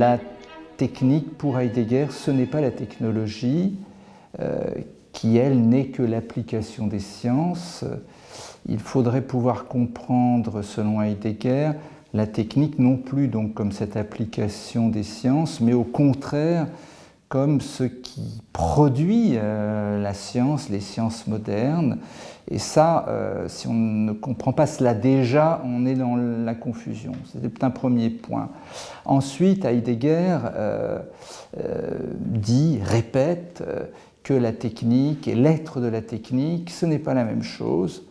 La technique, pour Heidegger, ce n'est pas la technologie, qui, elle, n'est que l'application des sciences. Il faudrait pouvoir comprendre, selon Heidegger, la technique non plus donc comme cette application des sciences, mais au contraire comme ce qui produit la science, les sciences modernes. Et ça, si on ne comprend pas cela déjà, on est dans la confusion. C'est un premier point. Ensuite, Heidegger dit, répète, que la technique et l'être de la technique, ce n'est pas la même chose.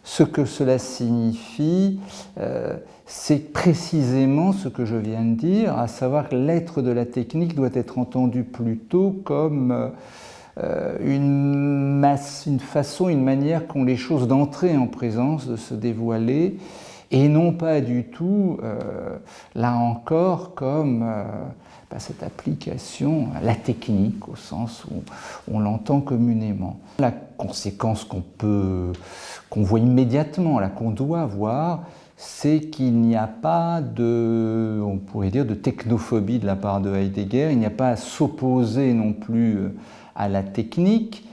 Ce que cela signifie, c'est précisément ce que je viens de dire, à savoir que l'être de la technique doit être entendu plutôt comme une façon, une manière qu'ont les choses d'entrer en présence, de se dévoiler, et non pas du tout, là encore, comme cette application, la technique, au sens où on l'entend communément. La conséquence qu'on voit immédiatement, là, qu'on doit voir, c'est qu'il n'y a pas de, on pourrait dire, de technophobie de la part de Heidegger, il n'y a pas à s'opposer non plus à la technique,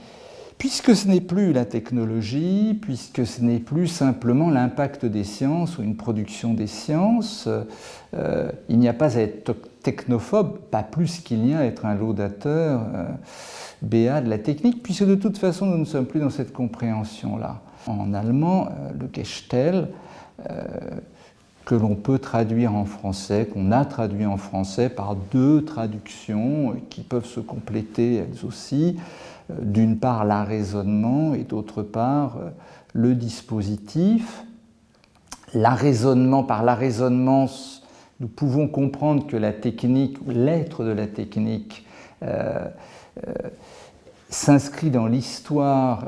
puisque ce n'est plus la technologie, puisque ce n'est plus simplement l'impact des sciences ou une production des sciences, il n'y a pas à être technophobe, pas plus qu'il n'y a à être un laudateur béat de la technique, puisque de toute façon nous ne sommes plus dans cette compréhension-là. En allemand, le Gestell, que l'on peut traduire en français, qu'on a traduit en français par deux traductions qui peuvent se compléter elles aussi, d'une part l'arraisonnement et d'autre part le dispositif. L'arraisonnement, par l'arraisonnement, nous pouvons comprendre que la technique, ou l'être de la technique, s'inscrit dans l'histoire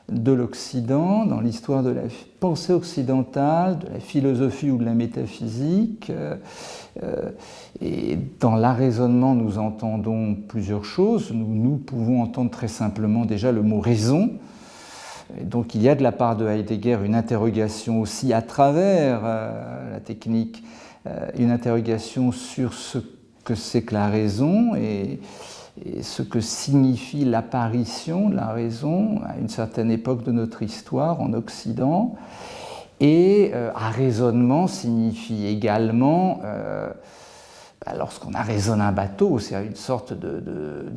de l'Occident, dans l'histoire de la pensée occidentale, de la philosophie ou de la métaphysique. Et dans l'arraisonnement, nous entendons plusieurs choses. Nous pouvons entendre très simplement déjà le mot raison. Et donc il y a de la part de Heidegger une interrogation aussi à travers la technique, une interrogation sur ce que c'est que la raison et ce que signifie l'apparition de la raison à une certaine époque de notre histoire en Occident. Et arraisonnement signifie également, lorsqu'on arraisonne un bateau, c'est une sorte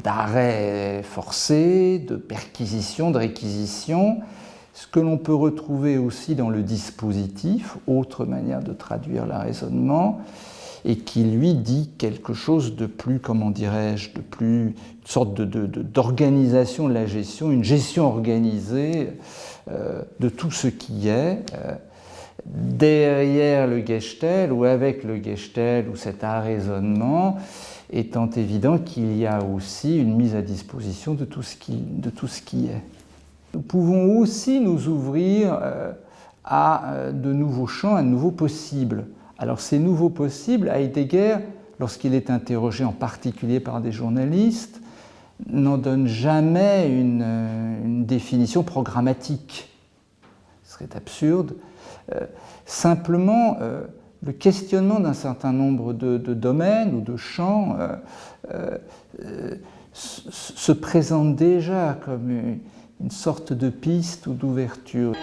d'arrêt forcé, de perquisition, de réquisition, ce que l'on peut retrouver aussi dans le dispositif, autre manière de traduire l'arraisonnement, et qui lui dit quelque chose de plus, comment dirais-je, de plus, une sorte d'organisation de la gestion, une gestion organisée de tout ce qui est, derrière le Gestell ou avec le Gestell ou cet arraisonnement, étant évident qu'il y a aussi une mise à disposition de tout ce qui est. Nous pouvons aussi nous ouvrir à de nouveaux champs, à de nouveaux possibles. Alors ces nouveaux possibles, Heidegger, lorsqu'il est interrogé en particulier par des journalistes, n'en donne jamais une définition programmatique. Ce serait absurde. Simplement, le questionnement d'un certain nombre de domaines ou de champs se présente déjà comme une sorte de piste ou d'ouverture.